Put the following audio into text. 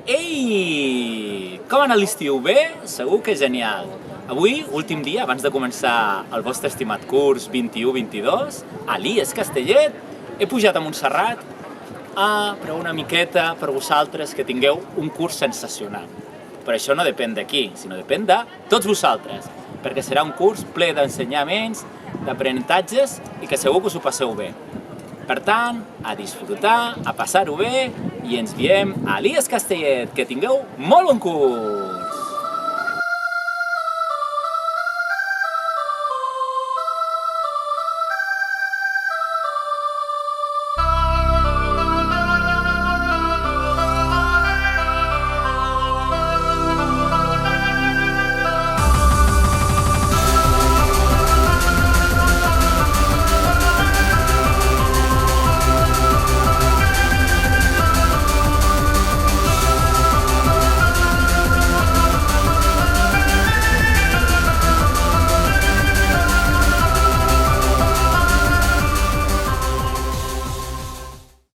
Ei! Com ha anat l'estiu? Bé? Segur que genial. Avui, últim dia, abans de començar el vostre estimat curs 21-22, a l'IES Castellet, he pujat a Montserrat a pregar una miqueta per vosaltres que tingueu un curs sensacional. Però això no depèn d'aquí, sinó depèn de tots vosaltres, perquè serà un curs ple d'ensenyaments, d'aprenentatges i que segur que us ho passeu bé. Per tant, a disfrutar, a passar-ho bé i ens veiem a l'IES Castellet. Que tingueu molt bon curs!